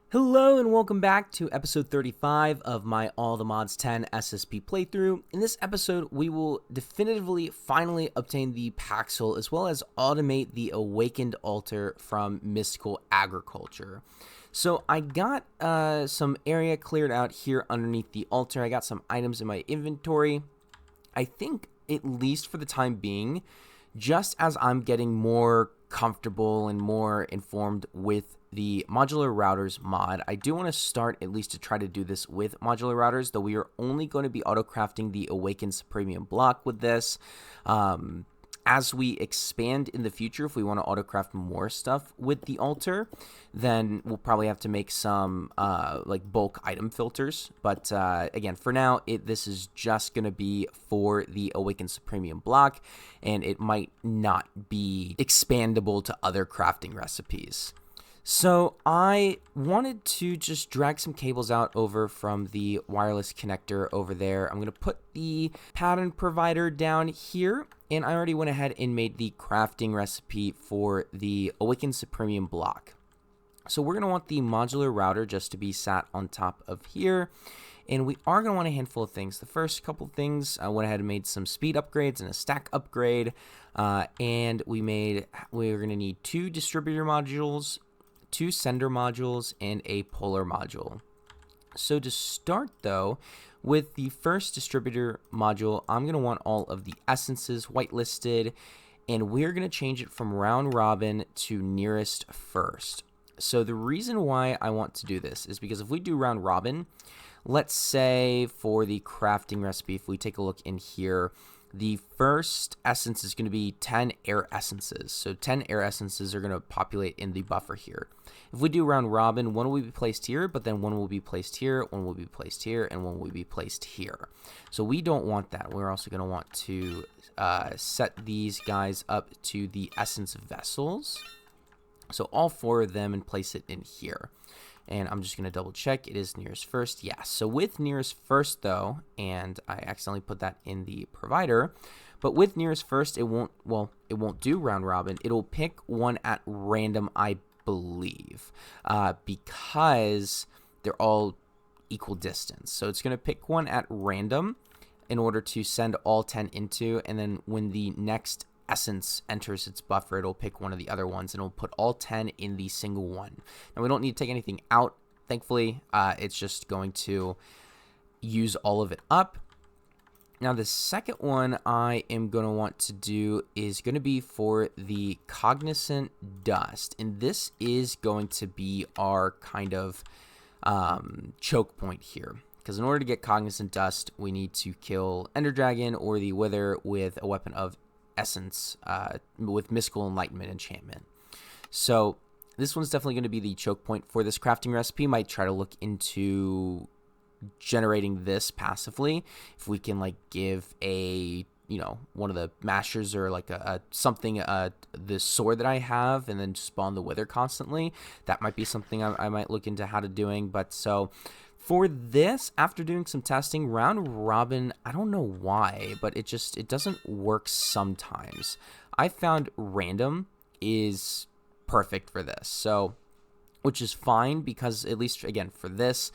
Hello and welcome back to episode 35 of my AllTheMods10 SSP playthrough. In this episode, we will definitively finally obtain the Paxel as well as automate the Awakened Altar from Mystical Agriculture. So I got some area cleared out here underneath the altar. I got some items in my inventory. I think, at least for the time being, just as I'm getting more comfortable and more informed with the modular routers mod, I do want to start at least to try to do this with modular routers, though we are only going to be auto-crafting the Awakened Suprimium block with this. As we expand in the future, if we want to auto-craft more stuff with the altar, then we'll probably have to make some like bulk item filters. But again, for now, this is just going to be for the Awakened Suprimium block, and it might not be expandable to other crafting recipes. So I wanted to just drag some cables out over from the wireless connector over there. I'm going to put the pattern provider down here, and I already went ahead and made the crafting recipe for the Awakened Suprimium block. So we're going to want the modular router just to be sat on top of here, and we are going to want a handful of things. The first couple things, I went ahead and made some speed upgrades and a stack upgrade, and we're going to need 2 distributor modules, 2 sender modules, and a polar module. So to start though, with the first distributor module, I'm going to want all of the essences whitelisted, and we're going to change it from round robin to nearest first. So the reason why I want to do this is because if we do round robin, let's say for the crafting recipe, if we take a look in here, the first essence is going to be 10 air essences. So 10 air essences are going to populate in the buffer here. If we do round robin, one will be placed here, but then one will be placed here, one will be placed here, and one will be placed here. So we don't want that. We're also going to want to set these guys up to the essence vessels. So all 4 of them, and place it in here. And I'm just going to double check. It is nearest first. Yes. So with nearest first though, and I accidentally put that in the provider, but with nearest first, it won't do round robin. It'll pick one at random, I believe, because they're all equal distance. So it's going to pick one at random in order to send all 10 into, and then when the next essence enters its buffer, it'll pick one of the other ones and it'll put all 10 in the single one. Now we don't need to take anything out, thankfully. It's just going to use all of it up. Now the second one I am going to want to do is going to be for the cognizant dust, and this is going to be our kind of choke point here. Because in order to get cognizant dust, we need to kill Ender Dragon or the Wither with a weapon of essence, with mystical enlightenment enchantment. So this one's definitely going to be the choke point for this crafting recipe. Might try to look into generating this passively if we can like give a one of the mashers or like a something the sword that I have and then spawn the Wither constantly. That might be something I might look into how to doing. But so for this, after doing some testing, round robin, I don't know why, but it doesn't work sometimes. I found random is perfect for this, so, which is fine because at least, again, for this,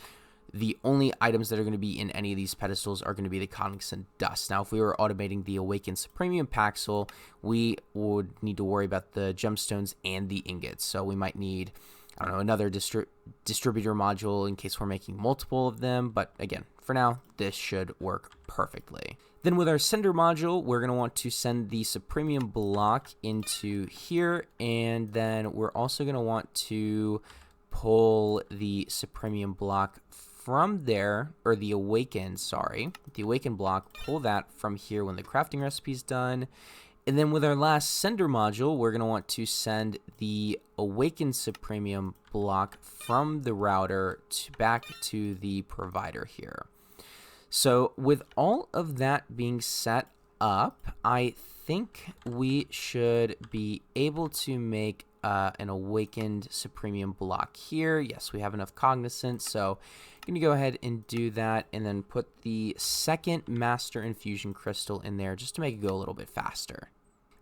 the only items that are going to be in any of these pedestals are going to be the cognizant dust. Now, if we were automating the Awakened Suprimium Paxel, we would need to worry about the gemstones and the ingots, so we might need, I don't know, another distributor module in case we're making multiple of them. But again, for now, this should work perfectly. Then with our sender module, we're going to want to send the suprimium block into here. And then we're also going to want to pull the suprimium block from there, or the awakened block, pull that from here when the crafting recipe is done. And then with our last sender module, we're going to want to send the Awakened Suprimium block from the router back to the provider here. So with all of that being set up, I think we should be able to make an Awakened Suprimium block here. Yes, we have enough cognizance, so I'm going to go ahead and do that and then put the second Master Infusion Crystal in there just to make it go a little bit faster.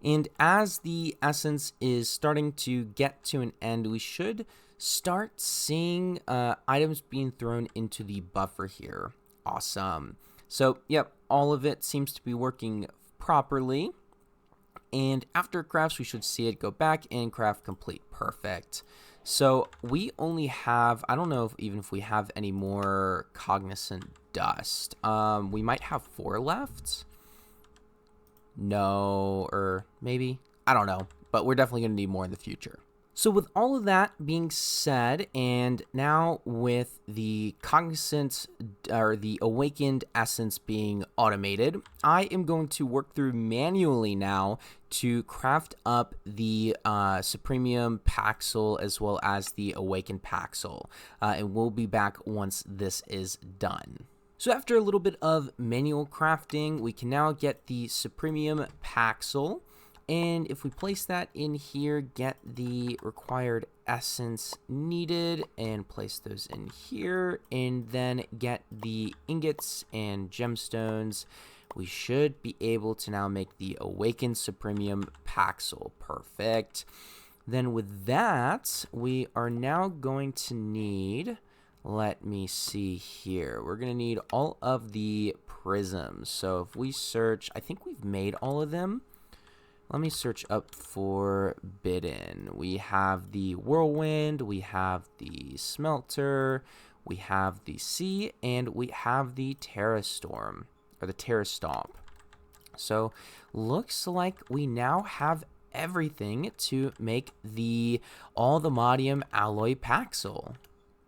And as the essence is starting to get to an end, we should start seeing items being thrown into the buffer here. Awesome. So, yep, all of it seems to be working properly. And after it crafts, we should see it go back and craft complete. Perfect. So we only have, I don't know if we have any more cognizant dust. We might have 4 left. No, or maybe, I don't know, but we're definitely going to need more in the future. So with all of that being said, and now with the cognizant or the awakened essence being automated, I am going to work through manually now to craft up the suprimium Paxel as well as the awakened Paxel, and we'll be back once this is done. So after a little bit of manual crafting, we can now get the suprimium Paxel. And if we place that in here, get the required essence needed and place those in here, and then get the ingots and gemstones, we should be able to now make the awakened suprimium Paxel. Perfect. Then with that, we are now going to need, let me see here, we're going to need all of the prisms. So if we search, I think we've made all of them. Let me search up Forbidden. We have the Whirlwind, we have the Smelter, we have the Sea, and we have the Terra Storm, or the Terra Stomp. So, looks like we now have everything to make the Allthemodium Alloy Paxel.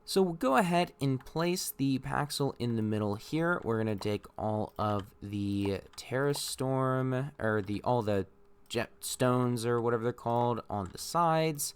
So we'll go ahead and place the Paxel in the middle here. We're going to take all of the Terra Storm, or all the jet stones or whatever they're called on the sides,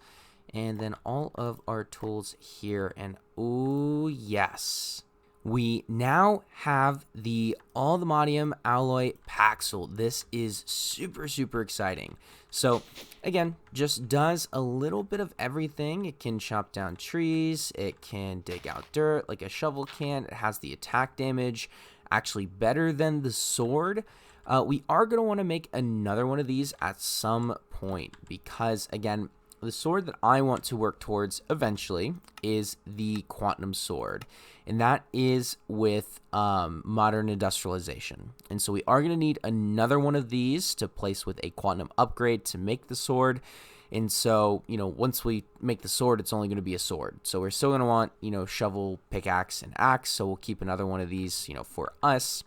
and then all of our tools here. And oh yes, we now have the Allthemodium Alloy Paxel. This is super exciting. So again, just does a little bit of everything. It can chop down trees, it can dig out dirt like a shovel can. It has the attack damage, actually better than the sword. We are going to want to make another one of these at some point because, again, the sword that I want to work towards eventually is the Quantum Sword, and that is with modern industrialization. And so we are going to need another one of these to place with a Quantum upgrade to make the sword. And so, once we make the sword, it's only going to be a sword. So we're still going to want, shovel, pickaxe, and axe. So we'll keep another one of these, for us.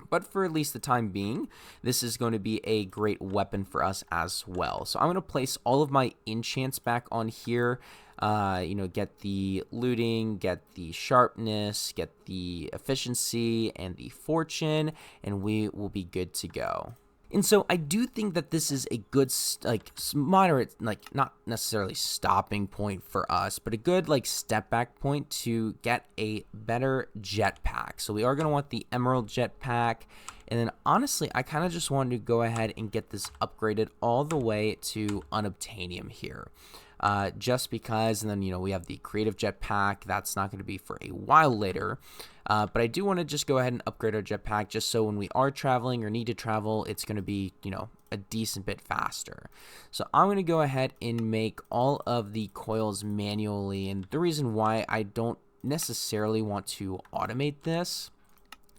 But for at least the time being, this is going to be a great weapon for us as well. So I'm going to place all of my enchants back on here. Get the looting, get the sharpness, get the efficiency, and the fortune, and we will be good to go. And so I do think that this is a good, moderate, not necessarily stopping point for us, but a good, step back point to get a better jetpack. So we are going to want the Emerald jetpack. And then, honestly, I kind of just wanted to go ahead and get this upgraded all the way to Unobtainium here. Just because, and then, we have the Creative jetpack. That's not going to be for a while later. But I do want to just go ahead and upgrade our jetpack just so when we are traveling or need to travel, it's going to be, a decent bit faster. So I'm going to go ahead and make all of the coils manually. And the reason why I don't necessarily want to automate this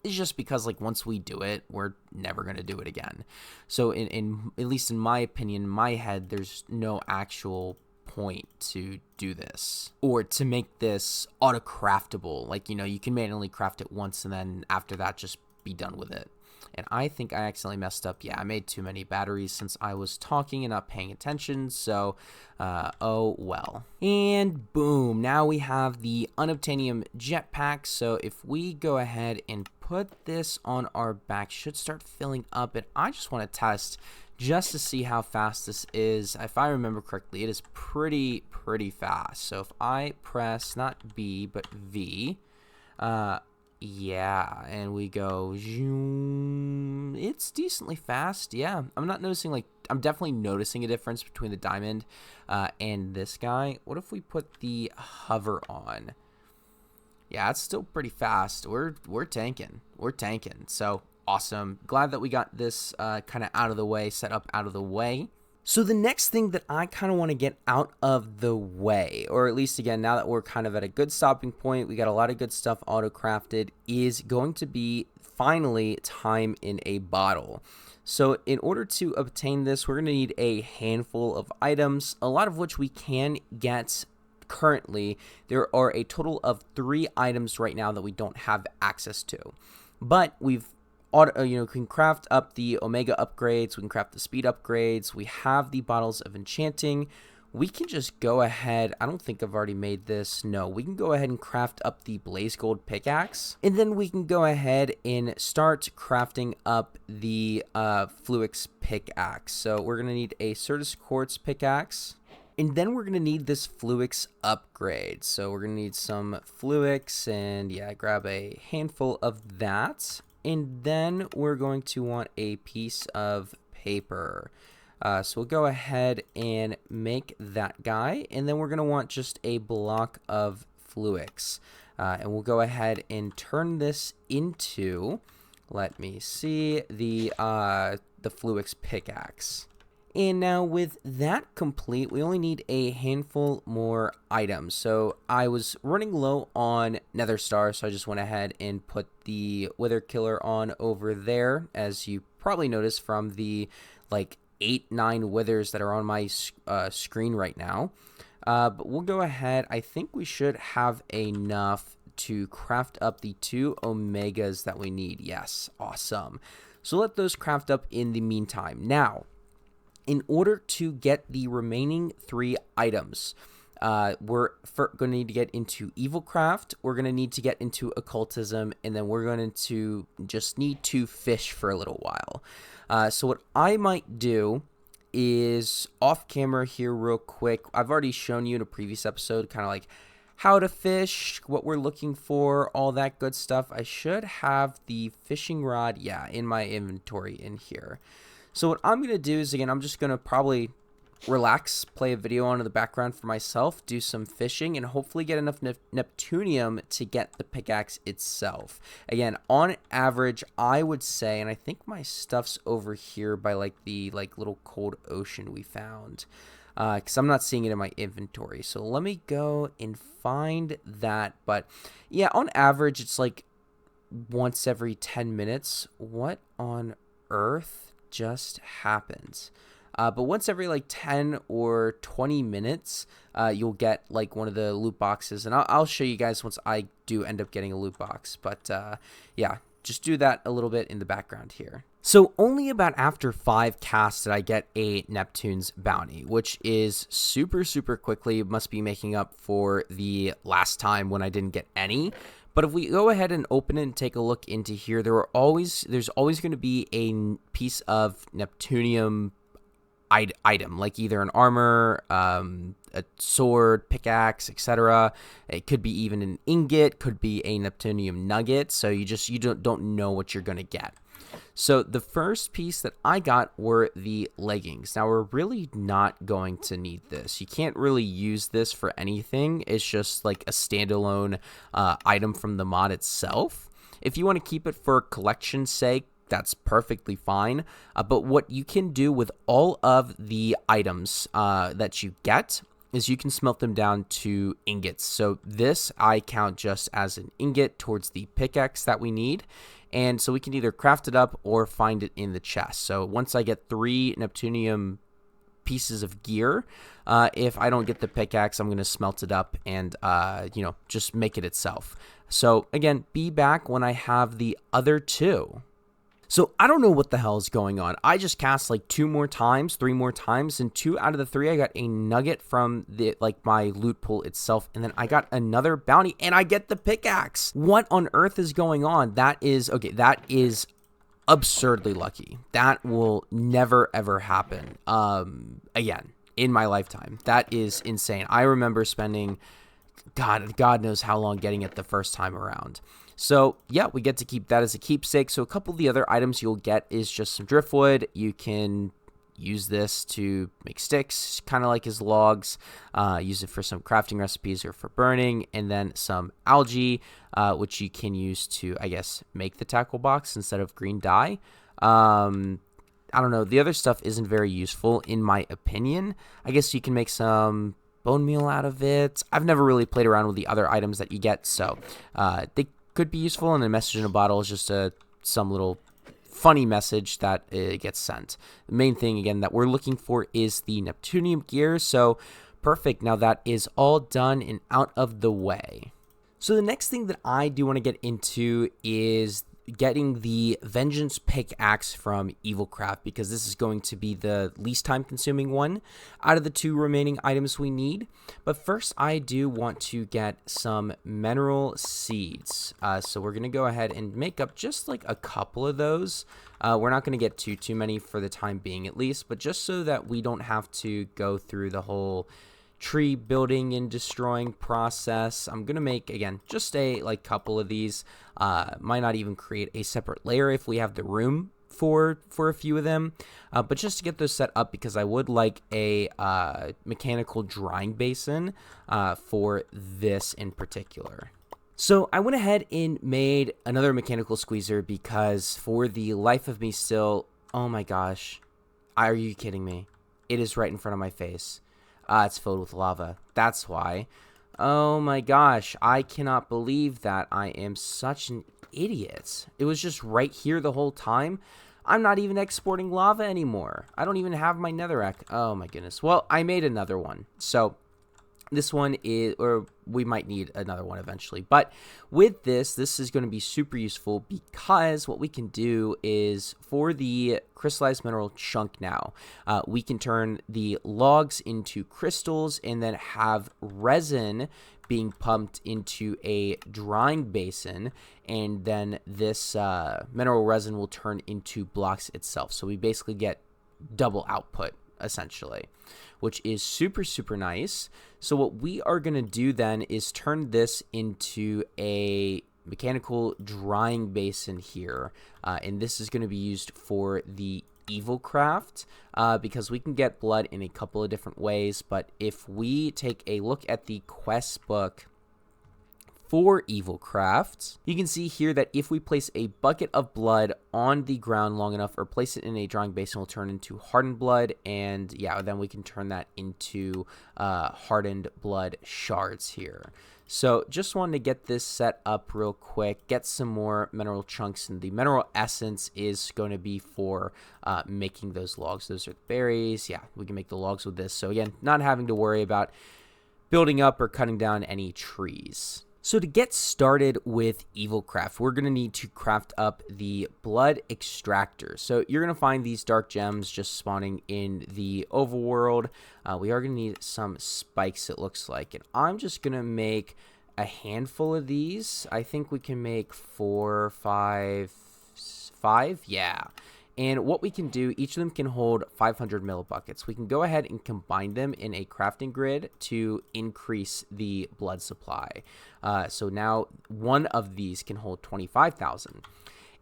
is just because, once we do it, we're never going to do it again. So in at least in my opinion, in my head, there's no actual point to do this or to make this auto craftable. You can manually craft it once and then after that just be done with it. And I think I accidentally messed up. Yeah, I made too many batteries since I was talking and not paying attention. So, oh well. And boom, now we have the Unobtainium jetpack. So if we go ahead and put this on our back, should start filling up. And I just want to test just to see how fast this is. If I remember correctly, it is pretty fast. So if I press not B but V, yeah, and we go, it's decently fast. Yeah, I'm not noticing, I'm definitely noticing a difference between the diamond and this guy. What if we put the hover on? Yeah, it's still pretty fast. We're tanking. So awesome. Glad that we got this kind of out of the way, set up out of the way. So the next thing that I kind of want to get out of the way, or at least again, now that we're kind of at a good stopping point, we got a lot of good stuff auto-crafted, is going to be finally time in a bottle. So in order to obtain this, we're going to need a handful of items, a lot of which we can get currently. There are a total of 3 items right now that we don't have access to, but we've can craft up the Omega upgrades, we can craft the speed upgrades, we have the bottles of enchanting. We can just go ahead, I don't think I've already made this, no, we can go ahead and craft up the Blaze Gold pickaxe, and then we can go ahead and start crafting up the Fluix pickaxe. So we're going to need a Certus Quartz pickaxe, and then we're going to need this Fluix upgrade. So we're going to need some Fluix, and yeah, grab a handful of that. And then we're going to want a piece of paper. So we'll go ahead and make that guy. And then we're going to want just a block of Fluix. And we'll go ahead and turn this into, let me see, the Fluix pickaxe. And now with that complete, we only need a handful more items. So I was running low on Nether Star, so I just went ahead and put the Wither Killer on over there, as you probably noticed from the like 8-9 withers that are on my screen right now. But we'll go ahead. I think we should have enough to craft up the 2 Omegas that we need. Yes, awesome. So let those craft up in the meantime. Now, in order to get the remaining 3 items, we're going to need to get into Evil Craft, we're going to need to get into Occultism, and then we're going to just need to fish for a little while. So what I might do is off camera here real quick. I've already shown you in a previous episode kind of like how to fish, what we're looking for, all that good stuff. I should have the fishing rod, yeah, in my inventory in here. So what I'm going to do is, again, I'm just going to probably relax, play a video on in the background for myself, do some fishing, and hopefully get enough Neptunium to get the pickaxe itself. Again, on average, I would say, and I think my stuff's over here by like the little cold ocean we found, because I'm not seeing it in my inventory. So let me go and find that. But yeah, on average, it's like once every 10 minutes. What on earth just happened? But once every like 10 or 20 minutes, you'll get like one of the loot boxes, and I'll show you guys once I do end up getting a loot box. But yeah, just do that a little bit in the background here. So only about after 5 casts did I get a Neptune's bounty, which is super quickly. It must be making up for the last time when I didn't get any. But if we go ahead and open it and take a look into here, there's always going to be a piece of Neptunium item, like either an armor, a sword, pickaxe, etc. It could be even an ingot, could be a Neptunium nugget. So you don't know what you're going to get. So the first piece that I got were the leggings. Now, we're really not going to need this. You can't really use this for anything. It's just like a standalone item from the mod itself. If you want to keep it for collection's sake, that's perfectly fine. But what you can do with all of the items that you get is you can smelt them down to ingots. So this I count just as an ingot towards the pickaxe that we need. And so we can either craft it up or find it in the chest. So once I get 3 Neptunium pieces of gear, if I don't get the pickaxe, I'm going to smelt it up and, just make it itself. So again, be back when I have the other 2. So I don't know what the hell is going on. I just cast like 3 more times, and 2 out of the 3 I got a nugget from my loot pool itself, and then I got another bounty and I get the pickaxe. What on earth is going on? That is absurdly lucky. That will never ever happen again in my lifetime. That is insane. I remember spending God knows how long getting it the first time around. So yeah, we get to keep that as a keepsake. So a couple of the other items you'll get is just some driftwood. You can use this to make sticks, kind of like as logs. Use it for some crafting recipes or for burning. And then some algae, which you can use to, I guess, make the tackle box instead of green dye. I don't know, the other stuff isn't very useful in my opinion. I guess you can make some bone meal out of it. I've never really played around with the other items that you get, so they could be useful, and a message in a bottle is just some little funny message that gets sent. The main thing, again, that we're looking for is the Neptunium gear, so perfect. Now that is all done and out of the way. So the next thing that I do want to get into is getting the Vengeance Pickaxe from Evil Craft, because this is going to be the least time consuming one out of the 2 remaining items we need. But first I do want to get some mineral seeds. So we're going to go ahead and make up just like a couple of those. We're not going to get too many for the time being at least, but just so that we don't have to go through the whole tree building and destroying process, I'm gonna make, again, just a couple of these. Might not even create a separate layer if we have the room for a few of them, but just to get those set up, because I would like a mechanical drying basin for this in particular. So I went ahead and made another mechanical squeezer, because for the life of me still, oh my gosh, are you kidding me? It is right in front of my face. It's filled with lava. That's why. Oh my gosh. I cannot believe that I am such an idiot. It was just right here the whole time. I'm not even exporting lava anymore. I don't even have my netherrack. Oh my goodness. Well, I made another one. So this one is, or we might need another one eventually. But with this is going to be super useful, because what we can do is, for the crystallized mineral chunk now, we can turn the logs into crystals and then have resin being pumped into a drying basin, and then this mineral resin will turn into blocks itself. So we basically get double output, essentially, which is super nice. So what we are going to do then is turn this into a mechanical drying basin here, and this is going to be used for the Evil Craft, because we can get blood in a couple of different ways. But if we take a look at the quest book for Evil Craft, you can see here that if we place a bucket of blood on the ground long enough, or place it in a drying basin, will turn into hardened blood, and yeah, then we can turn that into hardened blood shards here. So just wanted to get this set up real quick, get some more mineral chunks, and the mineral essence is going to be for making those logs. Those are the berries. Yeah, we can make the logs with this. So again, not having to worry about building up or cutting down any trees. So to get started with Evil Craft, we're going to need to craft up the blood extractor. So you're going to find these dark gems just spawning in the overworld. We are going to need some spikes, it looks like. And I'm just going to make a handful of these. I think we can make 4, 5, yeah. And what we can do, each of them can hold 500 millibuckets. We can go ahead and combine them in a crafting grid to increase the blood supply. So now one of these can hold 25,000.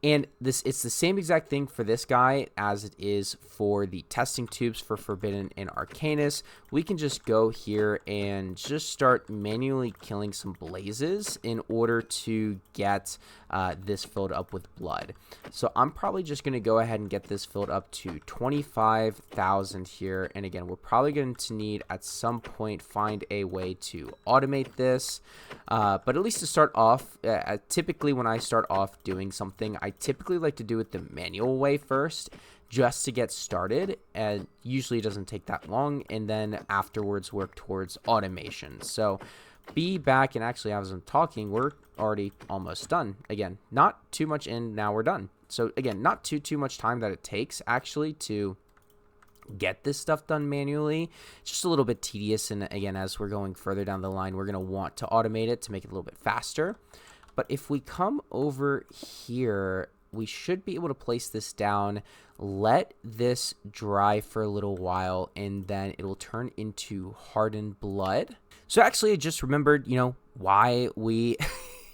And it's the same exact thing for this guy as it is for the testing tubes for Forbidden and Arcanus. We can just go here and just start manually killing some blazes in order to get this filled up with blood. So I'm probably just going to go ahead and get this filled up to 25,000 here. And again, we're probably going to need at some point find a way to automate this. But at least to start off, typically when I start off doing something, I typically like to do it the manual way first, just to get started, and usually it doesn't take that long, and then afterwards work towards automation. So be back, and actually as I'm talking, we're already almost done. Again, not too much in, now we're done. So again, not too much time that it takes actually to get this stuff done manually. It's just a little bit tedious, and again, as we're going further down the line, we're going to want to automate it to make it a little bit faster. But if we come over here, we should be able to place this down, let this dry for a little while, and then it will turn into hardened blood. So actually, I just remembered, why we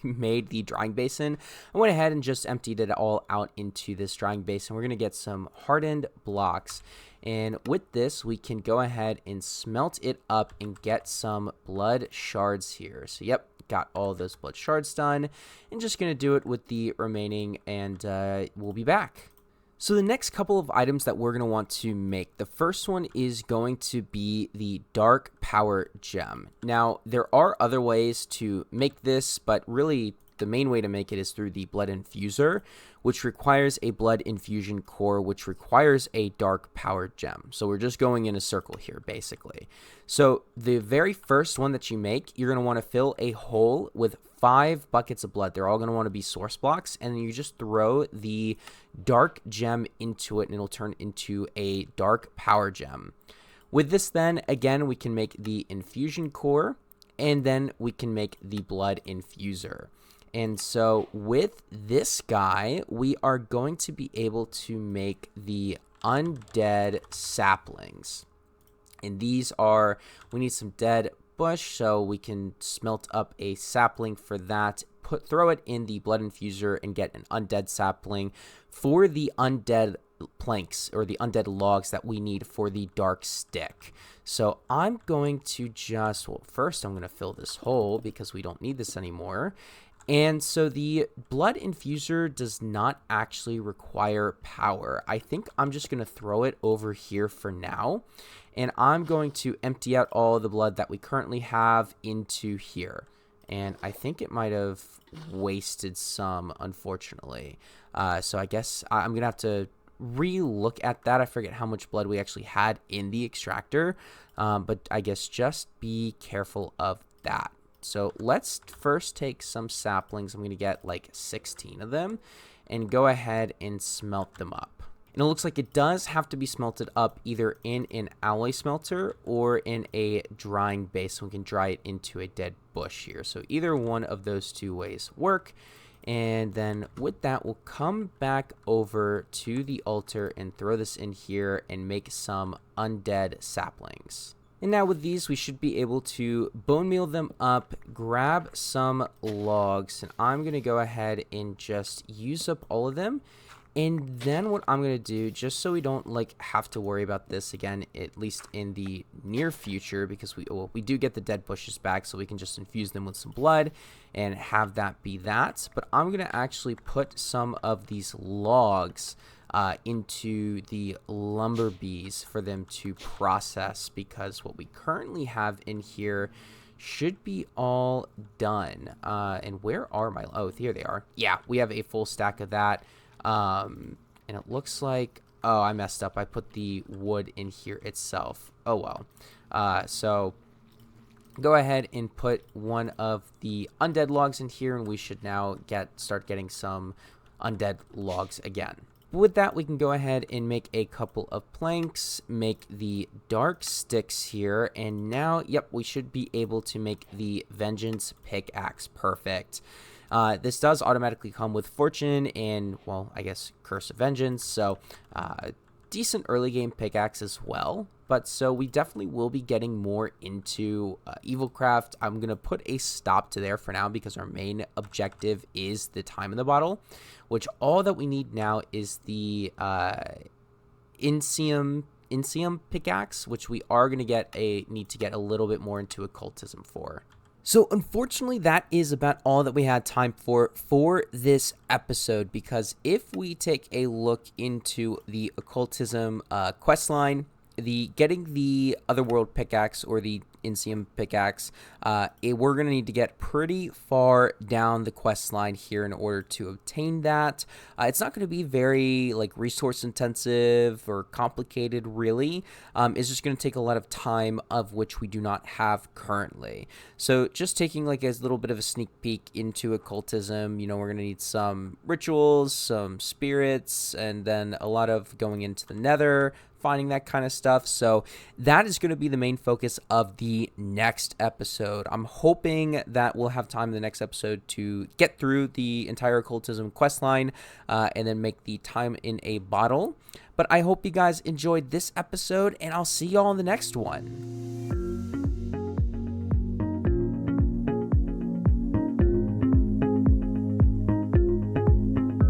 made the drying basin. I went ahead and just emptied it all out into this drying basin. We're going to get some hardened blocks. And with this, we can go ahead and smelt it up and get some blood shards here. So, yep, got all those blood shards done. And just going to do it with the remaining, and we'll be back. So the next couple of items that we're going to want to make, the first one is going to be the Dark Power Gem. Now, there are other ways to make this, but really the main way to make it is through the Blood Infuser, which requires a Blood Infusion Core, which requires a Dark Power Gem. So we're just going in a circle here, basically. So the very first one that you make, you're going to want to fill a hole with 5 buckets of blood. They're all going to want to be source blocks, and then you just throw the dark gem into it, and it'll turn into a dark power gem. With this then, again, we can make the infusion core, and then we can make the blood infuser. And so with this guy, we are going to be able to make the undead saplings. And these are, we need some dead bush, so we can smelt up a sapling for that, throw it in the blood infuser and get an undead sapling for the undead planks or the undead logs that we need for the dark stick. So I'm going to just, well, first I'm going to fill this hole because we don't need this anymore. And so the blood infuser does not actually require power. I think I'm just going to throw it over here for now. And I'm going to empty out all the blood that we currently have into here. And I think it might have wasted some, unfortunately. So I guess I'm going to have to re-look at that. I forget how much blood we actually had in the extractor. But I guess just be careful of that. So let's first take some saplings. I'm going to get like 16 of them and go ahead and smelt them up. And it looks like it does have to be smelted up either in an alloy smelter or in a drying base. So we can dry it into a dead bush here. So either one of those two ways work. And then with that, we'll come back over to the altar and throw this in here and make some undead saplings. And now with these, we should be able to bone meal them up, grab some logs, and I'm going to go ahead and just use up all of them. And then what I'm going to do, just so we don't have to worry about this again, at least in the near future, because we do get the dead bushes back, so we can just infuse them with some blood and have that be that. But I'm going to actually put some of these logs into the lumber bees for them to process, because what we currently have in here should be all done. And where are my, oh, here they are. Yeah, we have a full stack of that. And it looks like, oh, I messed up. I put the wood in here itself. Oh, well. So go ahead and put one of the undead logs in here, and we should now start getting some undead logs again. With that, we can go ahead and make a couple of planks, make the dark sticks here, and now, yep, we should be able to make the vengeance pickaxe. Perfect. This does automatically come with fortune and, well, I guess curse of vengeance, so decent early game pickaxe as well. But so we definitely will be getting more into Evil Craft. I'm going to put a stop to there for now because our main objective is the time in the bottle, which all that we need now is the Insium pickaxe, which we are going to need to get a little bit more into occultism for. So unfortunately, that is about all that we had time for this episode, because if we take a look into the occultism questline, getting the Otherworld pickaxe or the Insium pickaxe, we're going to need to get pretty far down the quest line here in order to obtain that. It's not going to be very resource intensive or complicated, really. It's just going to take a lot of time, of which we do not have currently. So just taking a little bit of a sneak peek into occultism, we're going to need some rituals, some spirits, and then a lot of going into the nether, finding that kind of stuff. So that is going to be the main focus of the next episode. I'm hoping that we'll have time in the next episode to get through the entire occultism questline and then make the time in a bottle. But I hope you guys enjoyed this episode, and I'll see y'all in the next one.